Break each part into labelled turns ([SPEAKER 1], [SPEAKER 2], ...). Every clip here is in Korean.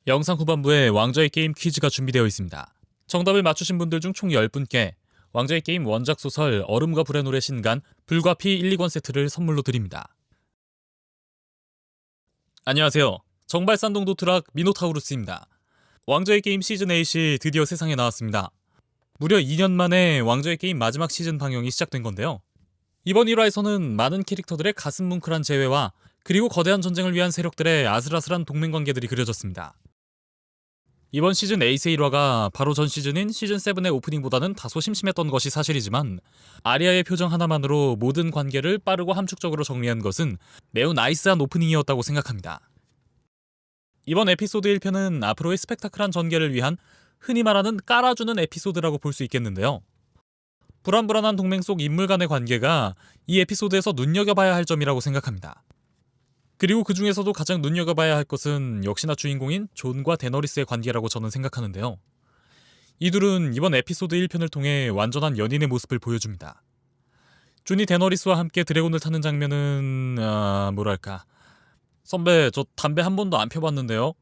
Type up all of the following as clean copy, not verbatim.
[SPEAKER 1] 영상 후반부에 왕좌의 게임 퀴즈가 준비되어 있습니다. 정답을 맞추신 분들 중 총 10분께 왕좌의 게임 원작 소설 얼음과 불의 노래 신간 불과 피 1, 2권 세트를 선물로 드립니다. 안녕하세요. 정발산동 도트락 미노타우루스입니다. 왕좌의 게임 시즌 8이 드디어 세상에 나왔습니다. 무려 2년 만에 왕좌의 게임 마지막 시즌 방영이 시작된 건데요. 이번 1화에서는 많은 캐릭터들의 가슴 뭉클한 재회와 그리고 거대한 전쟁을 위한 세력들의 아슬아슬한 동맹관계들이 그려졌습니다. 이번 시즌 8의 1화가 바로 전 시즌인 시즌 7의 오프닝보다는 다소 심심했던 것이 사실이지만 아리아의 표정 하나만으로 모든 관계를 빠르고 함축적으로 정리한 것은 매우 나이스한 오프닝이었다고 생각합니다. 이번 에피소드 1편은 앞으로의 스펙타클한 전개를 위한 흔히 말하는 깔아주는 에피소드라고 볼 수 있겠는데요. 불안불안한 동맹 속 인물 간의 관계가 이 에피소드에서 눈여겨봐야 할 점이라고 생각합니다. 그리고 그 중에서도 가장 눈여겨봐야 할 것은 역시나 주인공인 존과 데너리스의 관계라고 저는 생각하는데요. 이 둘은 이번 에피소드 1편을 통해 완전한 연인의 모습을 보여줍니다. 존이 데너리스와 함께 드래곤을 타는 장면은 뭐랄까, 선배 저 담배 한 번도 안 펴봤는데요.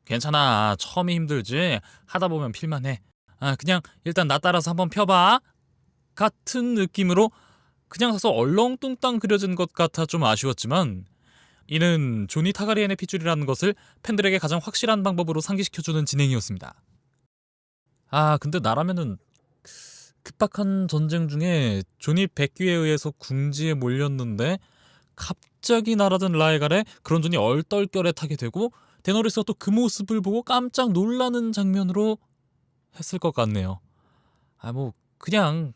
[SPEAKER 1] 괜찮아, 처음이 힘들지 하다 보면 필만해. 그냥 일단 나 따라서 한번 펴봐 같은 느낌으로 그냥 가서 얼렁뚱땅 그려진 것 같아 좀 아쉬웠지만, 이는 존이 타가리엔의 핏줄이라는 것을 팬들에게 가장 확실한 방법으로 상기시켜주는 진행이었습니다. 근데 나라면은 급박한 전쟁 중에 존이 백귀에 의해서 궁지에 몰렸는데 갑자기 날아든 라에갈에 그런 존이 얼떨결에 타게 되고 데너리스가 또 그 모습을 보고 깜짝 놀라는 장면으로 했을 것 같네요. 그냥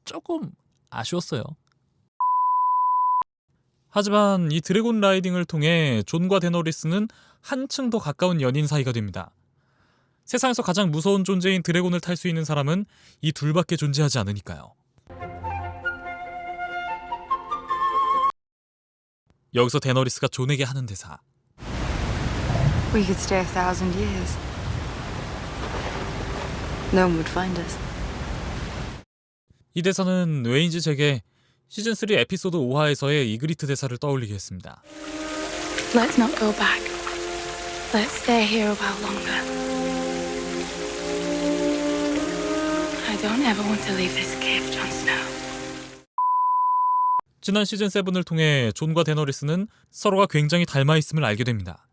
[SPEAKER 1] 조금 아쉬웠어요. 하지만 이 드래곤 라이딩을 통해 존과 데너리스는 한층 더 가까운 연인 사이가 됩니다. 세상에서 가장 무서운 존재인 드래곤을 탈 수 있는 사람은 이 둘밖에 존재하지 않으니까요. 여기서 데너리스가 존에게 하는 대사.
[SPEAKER 2] We could stay 1,000 years. No one would find us.
[SPEAKER 1] 이 대사는 왜인지 제게 시즌3 에피소드 5화에서의 이그리트 대사를 떠올리게 했습니다.
[SPEAKER 2] Let's not go back. Let's stay here a while longer. I don't ever want to leave this cave, Jon Snow.
[SPEAKER 1] 지난 시즌 7을 통해 존과 데너리스는 서로가 굉장히 닮아있음을 알게 됩니다.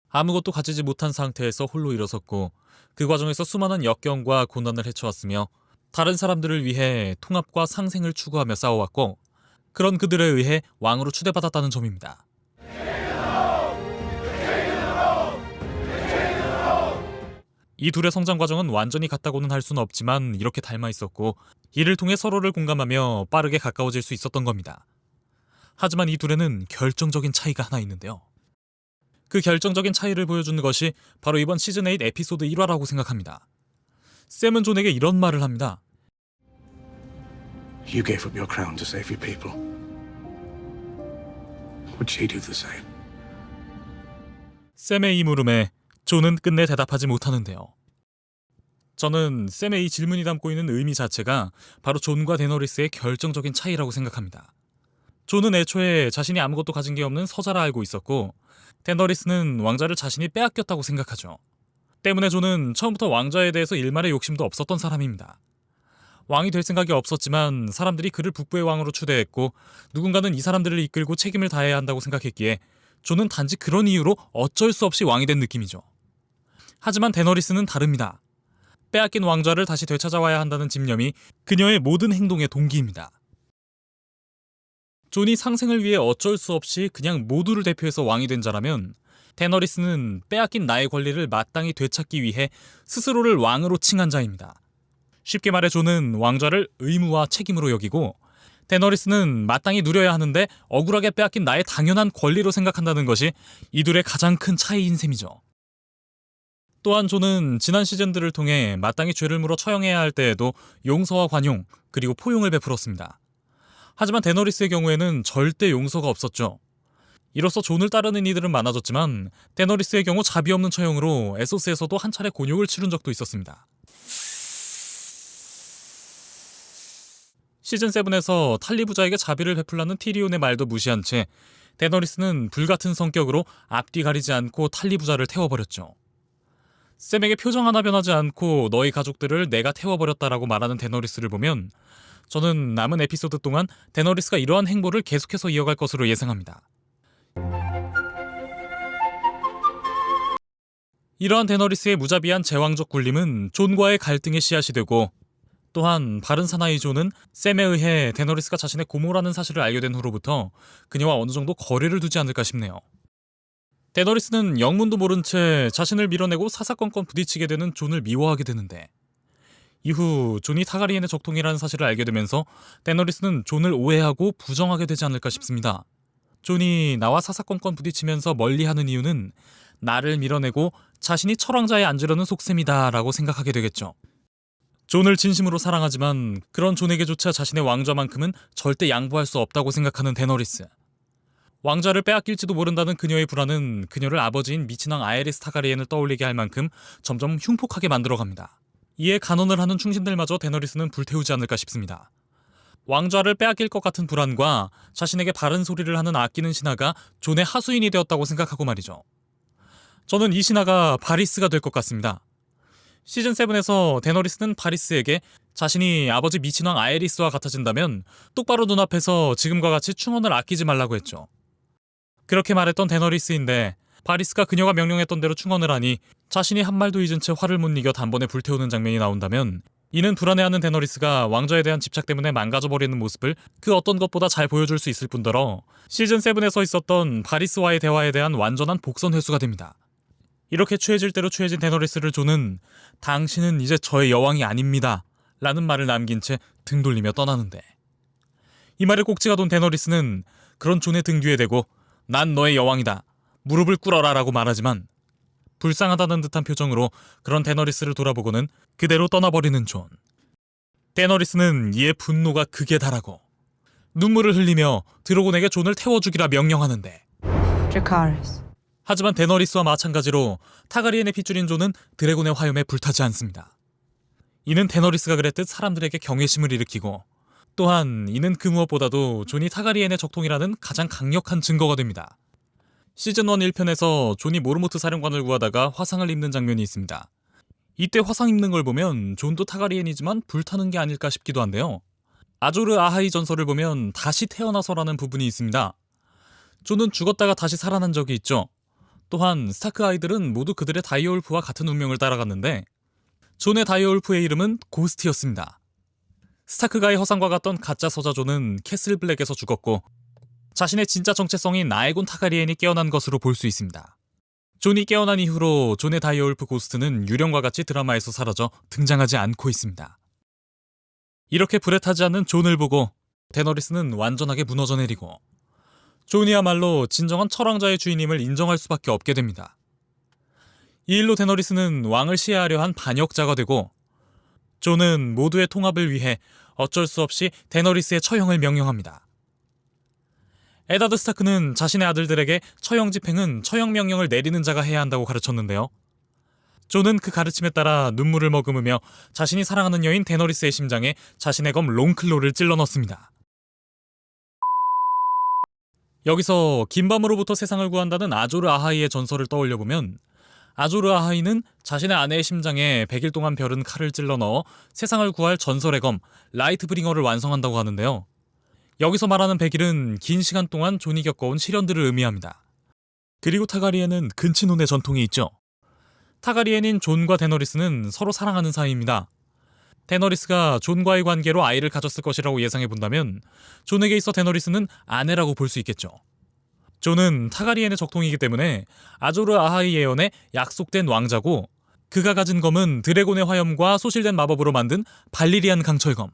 [SPEAKER 1] 아무것도 가지지 못한 상태에서 홀로 일어섰고 그 과정에서 수많은 역경과 고난을 헤쳐왔으며 다른 사람들을 위해 통합과 상생을 추구하며 싸워왔고 그런 그들에 의해 왕으로 추대받았다는 점입니다. 이 둘의 성장 과정은 완전히 같다고는 할 수는 없지만 이렇게 닮아있었고 이를 통해 서로를 공감하며 빠르게 가까워질 수 있었던 겁니다. 하지만 이 둘에는 결정적인 차이가 하나 있는데요. 그 결정적인 차이를 보여주는 것이 바로 이번 시즌 8 에피소드 1화라고 생각합니다. 샘은 존에게 이런 말을 합니다.
[SPEAKER 3] You gave up your crown to save your people. Would she do the same?
[SPEAKER 1] 샘의 이 물음에 존은 끝내 대답하지 못하는데요. 저는 샘의 이 질문이 담고 있는 의미 자체가 바로 존과 데너리스의 결정적인 차이라고 생각합니다. 존은 애초에 자신이 아무것도 가진 게 없는 서자라 알고 있었고 데너리스는 왕자를 자신이 빼앗겼다고 생각하죠. 때문에 존은 처음부터 왕자에 대해서 일말의 욕심도 없었던 사람입니다. 왕이 될 생각이 없었지만 사람들이 그를 북부의 왕으로 추대했고 누군가는 이 사람들을 이끌고 책임을 다해야 한다고 생각했기에 존은 단지 그런 이유로 어쩔 수 없이 왕이 된 느낌이죠. 하지만 데너리스는 다릅니다. 빼앗긴 왕좌를 다시 되찾아와야 한다는 집념이 그녀의 모든 행동의 동기입니다. 존이 상생을 위해 어쩔 수 없이 그냥 모두를 대표해서 왕이 된 자라면 데너리스는 빼앗긴 나의 권리를 마땅히 되찾기 위해 스스로를 왕으로 칭한 자입니다. 쉽게 말해 존은 왕좌를 의무와 책임으로 여기고 데너리스는 마땅히 누려야 하는데 억울하게 빼앗긴 나의 당연한 권리로 생각한다는 것이 이 둘의 가장 큰 차이인 셈이죠. 또한 존은 지난 시즌들을 통해 마땅히 죄를 물어 처형해야 할 때에도 용서와 관용 그리고 포용을 베풀었습니다. 하지만 데너리스의 경우에는 절대 용서가 없었죠. 이로써 존을 따르는 이들은 많아졌지만 데너리스의 경우 자비 없는 처형으로 에소스에서도 한 차례 곤욕을 치른 적도 있었습니다. 시즌 7에서 탈리 부자에게 자비를 베풀라는 티리온의 말도 무시한 채 데너리스는 불같은 성격으로 앞뒤 가리지 않고 탈리부자를 태워버렸죠. 샘에게 표정 하나 변하지 않고 너희 가족들을 내가 태워버렸다라고 말하는 데너리스를 보면 저는 남은 에피소드 동안 데너리스가 이러한 행보를 계속해서 이어갈 것으로 예상합니다. 이러한 데너리스의 무자비한 제왕적 굴림은 존과의 갈등의 씨앗이 되고, 또한 바른 사나이 존은 샘에 의해 데너리스가 자신의 고모라는 사실을 알게 된 후로부터 그녀와 어느 정도 거리를 두지 않을까 싶네요. 데너리스는 영문도 모른 채 자신을 밀어내고 사사건건 부딪히게 되는 존을 미워하게 되는데, 이후 존이 타가리엔의 적통이라는 사실을 알게 되면서 데너리스는 존을 오해하고 부정하게 되지 않을까 싶습니다. 존이 나와 사사건건 부딪히면서 멀리하는 이유는 나를 밀어내고 자신이 철왕자에 앉으려는 속셈이다 라고 생각하게 되겠죠. 존을 진심으로 사랑하지만 그런 존에게조차 자신의 왕좌만큼은 절대 양보할 수 없다고 생각하는 데너리스. 왕좌를 빼앗길지도 모른다는 그녀의 불안은 그녀를 아버지인 미친왕 아에리스 타가리엔을 떠올리게 할 만큼 점점 흉폭하게 만들어갑니다. 이에 간언을 하는 충신들마저 데너리스는 불태우지 않을까 싶습니다. 왕좌를 빼앗길 것 같은 불안과 자신에게 바른 소리를 하는 아끼는 신하가 존의 하수인이 되었다고 생각하고 말이죠. 저는 이 신하가 바리스가 될 것 같습니다. 시즌7에서 데너리스는 바리스에게 자신이 아버지 미친왕 아에리스와 같아진다면 똑바로 눈앞에서 지금과 같이 충원을 아끼지 말라고 했죠. 그렇게 말했던 데너리스인데 바리스가 그녀가 명령했던 대로 충원을 하니 자신이 한 말도 잊은 채 화를 못 이겨 단번에 불태우는 장면이 나온다면, 이는 불안해하는 데너리스가 왕좌에 대한 집착 때문에 망가져버리는 모습을 그 어떤 것보다 잘 보여줄 수 있을 뿐더러 시즌7에서 있었던 바리스와의 대화에 대한 완전한 복선 회수가 됩니다. 이렇게 취해질 대로 취해진 데너리스를 존은 당신은 이제 저의 여왕이 아닙니다 라는 말을 남긴 채 등 돌리며 떠나는데, 이 말에 꼭지가 돈 데너리스는 그런 존의 등 뒤에 대고 난 너의 여왕이다, 무릎을 꿇어라 라고 말하지만 불쌍하다는 듯한 표정으로 그런 데너리스를 돌아보고는 그대로 떠나버리는 존. 데너리스는 이에 분노가 극에 달하고 눈물을 흘리며 드래곤에게 존을 태워주기라 명령하는데,
[SPEAKER 4] Dracarys.
[SPEAKER 1] 하지만 데너리스와 마찬가지로 타가리엔의 핏줄인 존은 드래곤의 화염에 불타지 않습니다. 이는 데너리스가 그랬듯 사람들에게 경외심을 일으키고, 또한 이는 그 무엇보다도 존이 타가리엔의 적통이라는 가장 강력한 증거가 됩니다. 시즌1 1편에서 존이 모르모트 사령관을 구하다가 화상을 입는 장면이 있습니다. 이때 화상 입는 걸 보면 존도 타가리엔이지만 불타는 게 아닐까 싶기도 한데요. 아조르 아하이 전설을 보면 다시 태어나서라는 부분이 있습니다. 존은 죽었다가 다시 살아난 적이 있죠. 또한 스타크 아이들은 모두 그들의 다이어울프와 같은 운명을 따라갔는데, 존의 다이어울프의 이름은 고스트였습니다. 스타크가의 허상과 같던 가짜 서자 존은 캐슬 블랙에서 죽었고, 자신의 진짜 정체성인 아에곤 타가리엔이 깨어난 것으로 볼 수 있습니다. 존이 깨어난 이후로 존의 다이어울프 고스트는 유령과 같이 드라마에서 사라져 등장하지 않고 있습니다. 이렇게 불에 타지 않는 존을 보고 데너리스는 완전하게 무너져 내리고, 존이야말로 진정한 철왕자의 주인임을 인정할 수밖에 없게 됩니다. 이 일로 데너리스는 왕을 시해하려 한 반역자가 되고, 존은 모두의 통합을 위해 어쩔 수 없이 데너리스의 처형을 명령합니다. 에다드 스타크는 자신의 아들들에게 처형 집행은 처형 명령을 내리는 자가 해야 한다고 가르쳤는데요. 존은 그 가르침에 따라 눈물을 머금으며 자신이 사랑하는 여인 데너리스의 심장에 자신의 검 롱클로를 찔러 넣습니다. 여기서 긴밤으로부터 세상을 구한다는 아조르 아하이의 전설을 떠올려보면, 아조르 아하이는 자신의 아내의 심장에 100일 동안 벼른 칼을 찔러 넣어 세상을 구할 전설의 검 라이트브링어를 완성한다고 하는데요. 여기서 말하는 100일은 긴 시간 동안 존이 겪어온 시련들을 의미합니다. 그리고 타가리엔은 근친혼의 전통이 있죠. 타가리엔인 존과 데너리스는 서로 사랑하는 사이입니다. 데너리스가 존과의 관계로 아이를 가졌을 것이라고 예상해본다면 존에게 있어 데너리스는 아내라고 볼 수 있겠죠. 존은 타가리엔의 적통이기 때문에 아조르 아하이 예언에 약속된 왕자고, 그가 가진 검은 드래곤의 화염과 소실된 마법으로 만든 발리리안 강철검.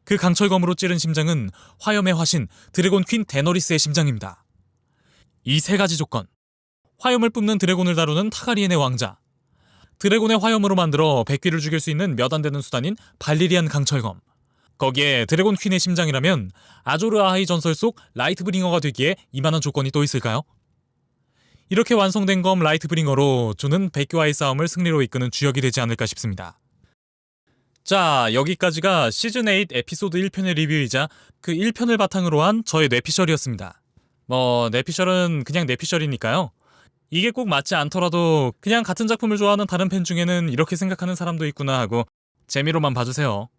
[SPEAKER 1] 그 강철검으로 찌른 심장은 화염의 화신 드래곤 퀸 데너리스의 심장입니다. 이 세 가지 조건, 화염을 뿜는 드래곤을 다루는 타가리엔의 왕자, 드래곤의 화염으로 만들어 백귀를 죽일 수 있는 몇 안 되는 수단인 발리리안 강철검, 거기에 드래곤 퀸의 심장이라면 아조르 아하이 전설 속 라이트브링어가 되기에 이만한 조건이 또 있을까요? 이렇게 완성된 검 라이트브링어로 존은 백귀와의 싸움을 승리로 이끄는 주역이 되지 않을까 싶습니다. 자, 여기까지가 시즌8 에피소드 1편의 리뷰이자 그 1편을 바탕으로 한 저의 뇌피셜이었습니다. 내피셜은 그냥 내피셜이니까요. 이게 꼭 맞지 않더라도 그냥 같은 작품을 좋아하는 다른 팬 중에는 이렇게 생각하는 사람도 있구나 하고 재미로만 봐주세요.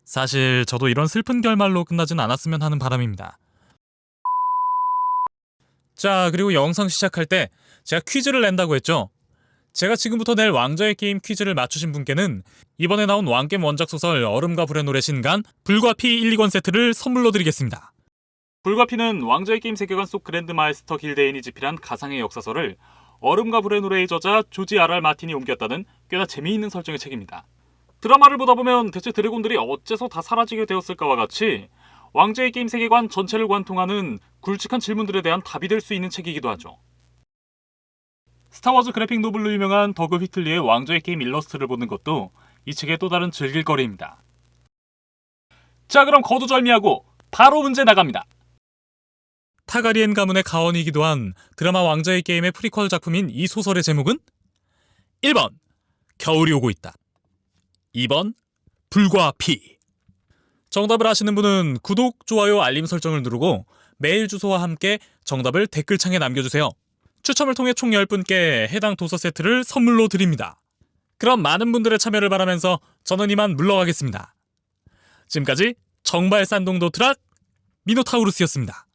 [SPEAKER 1] 사실 저도 이런 슬픈 결말로 끝나진 않았으면 하는 바람입니다. 자, 그리고 영상 시작할 때 제가 퀴즈를 낸다고 했죠. 제가 지금부터 낼 왕좌의 게임 퀴즈를 맞추신 분께는 이번에 나온 왕겜 원작 소설 얼음과 불의 노래 신간 불과 피 1, 2권 세트를 선물로 드리겠습니다. 불과 피는 왕좌의 게임 세계관 속 그랜드 마이스터 길데인이 집필한 가상의 역사서를 얼음과 불의 노래의 저자 조지 R.R. 마틴이 옮겼다는 꽤나 재미있는 설정의 책입니다. 드라마를 보다 보면 대체 드래곤들이 어째서 다 사라지게 되었을까와 같이 왕좌의 게임 세계관 전체를 관통하는 굵직한 질문들에 대한 답이 될 수 있는 책이기도 하죠. 스타워즈 그래픽 노블로 유명한 더그 휘틀리의 왕좌의 게임 일러스트를 보는 것도 이 책의 또 다른 즐길거리입니다. 자, 그럼 거두절미하고 바로 문제 나갑니다. 타가리엔 가문의 가원이기도 한 드라마 왕좌의 게임의 프리퀄 작품인 이 소설의 제목은 1번 겨울이 오고 있다, 2번 불과 피. 정답을 아시는 분은 구독, 좋아요, 알림 설정을 누르고 메일 주소와 함께 정답을 댓글창에 남겨주세요. 추첨을 통해 총 10분께 해당 도서 세트를 선물로 드립니다. 그럼 많은 분들의 참여를 바라면서 저는 이만 물러가겠습니다. 지금까지 정발산동 도트락 미노타우루스였습니다.